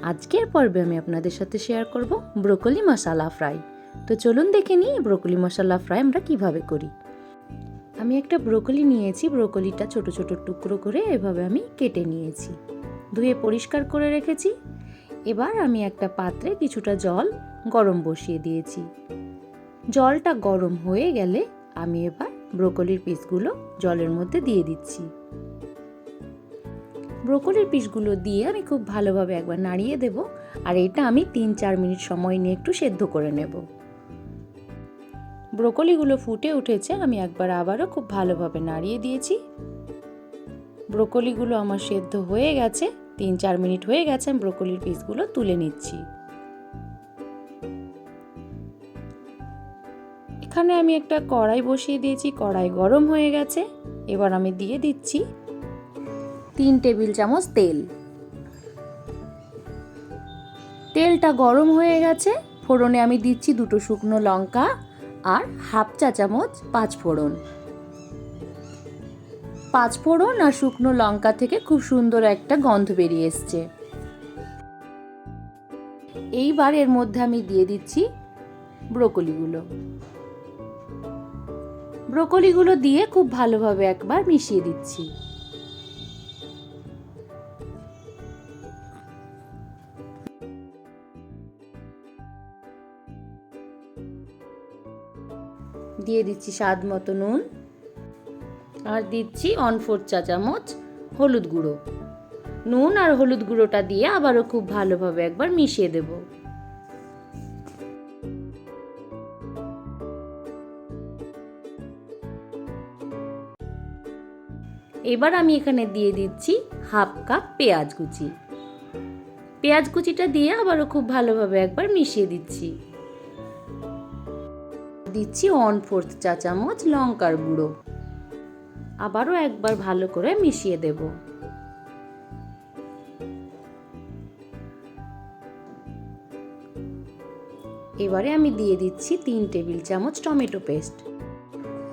আজকের পর্বে আমি আপনাদের সাথে শেয়ার করব ব্রোকলি মশলা ফ্রাই। তো চলুন দেখে নিই ব্রোকলি মশলা ফ্রাই আমরা কিভাবে করি। আমি একটা ব্রোকলি নিয়েছি, ব্রোকলিটা ছোট ছোট টুকরো করে এভাবে আমি কেটে নিয়েছি, ধুয়ে পরিষ্কার করে রেখেছি। এবার আমি একটা পাত্রে কিছুটা জল গরম বসিয়ে দিয়েছি। জলটা গরম হয়ে গেলে আমি এবার ব্রোকলির পিসগুলো জলের মধ্যে দিয়ে দিচ্ছি। ব্রোকলির পিসগুলো দিয়ে আমি খুব ভালোভাবে একবার নাড়িয়ে দেব, আর এটা আমি 3-4 মিনিট সময় নিয়ে একটু সেদ্ধ করে নেব। ব্রোকলিগুলো ফুটে উঠেছে, আমি একবার আবারও খুব ভালোভাবে নাড়িয়ে দিয়েছি। ব্রোকলিগুলো আমার সেদ্ধ হয়ে গেছে, 3-4 মিনিট হয়ে গেছে। আমি ব্রোকলির পিসগুলো তুলে নিচ্ছি। এখানে আমি একটা কড়াই বসিয়ে দিয়েছি, কড়াই গরম হয়ে গেছে। এবার আমি দিয়ে দিচ্ছি 3 টেবিল চামচ তেল। তেলটা গরম হয়ে গেছে। ফোড়নে আমি দিচ্ছি 2 শুকনো লঙ্কা আর হাফ চা চামচ 5 ফোড়ন। 5 ফোড়ন আর শুকনো লঙ্কা থেকে খুব সুন্দর একটা গন্ধ বেরিয়ে এসছে। এইবার এর মধ্যে আমি দিয়ে দিচ্ছি ব্রোকলিগুলো দিয়ে খুব ভালোভাবে একবার মিশিয়ে দিচ্ছি। দিয়ে দিচ্ছি স্বাদ মতো নুন, আর দিচ্ছি 1/4 চা চামচ হলুদ গুঁড়ো। নুন আর হলুদ গুঁড়োটা দিয়ে আবারও খুব ভালোভাবে একবার মিশিয়ে দেব। এবার আমি এখানে দিয়ে দিচ্ছি হাফ কাপ পেঁয়াজ কুচি। পেঁয়াজ কুচিটা দিয়ে আবারও খুব ভালোভাবে একবার মিশিয়ে দিচ্ছি। দিচ্ছি 1/4 চা চামচ লঙ্কার গুঁড়ো। আবারও একবার ভালো করে মিশিয়ে দেব। এবারে আমি দিয়ে দিচ্ছি 3 টেবিল চামচ টমেটো পেস্ট।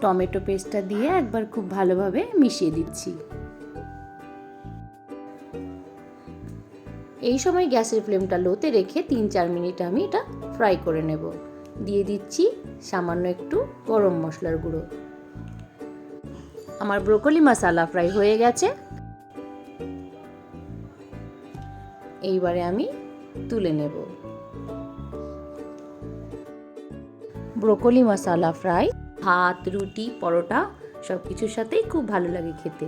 টমেটো পেস্টটা দিয়ে একবার খুব ভালোভাবে মিশিয়ে দিচ্ছি। এই সময় গ্যাসের ফ্লেমটা লোতে রেখে 3-4 মিনিট আমি এটা ফ্রাই করে নেব। দিয়ে দিচ্ছি সামান্য একটু গরম মশলার গুঁড়ো। আমার ব্রোকলি মশলা ফ্রাই হয়ে গেছে। এইবারে আমি তুলে নেব। ব্রোকলি মশলা ফ্রাই ভাত, রুটি, পরোটা সব কিছুর সাথেই খুব ভালো লাগে খেতে।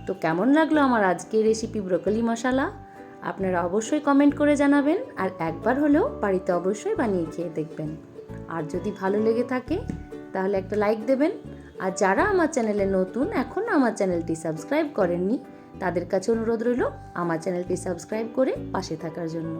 তো কেমন লাগলো আমার আজকের রেসিপি ব্রোকলি মশলা? আপনারা অবশ্যই কমেন্ট করে জানাবেন, আর একবার হলেও বাড়িতে অবশ্যই বানিয়ে খেয়ে দেখবেন। আর যদি ভালো লেগে থাকে তাহলে একটা লাইক দেবেন। আর যারা আমার চ্যানেলে নতুন, এখনও আমার চ্যানেলটি সাবস্ক্রাইব করেননি, তাদের কাছে অনুরোধ রইল আমার চ্যানেলটি সাবস্ক্রাইব করে পাশে থাকার জন্য।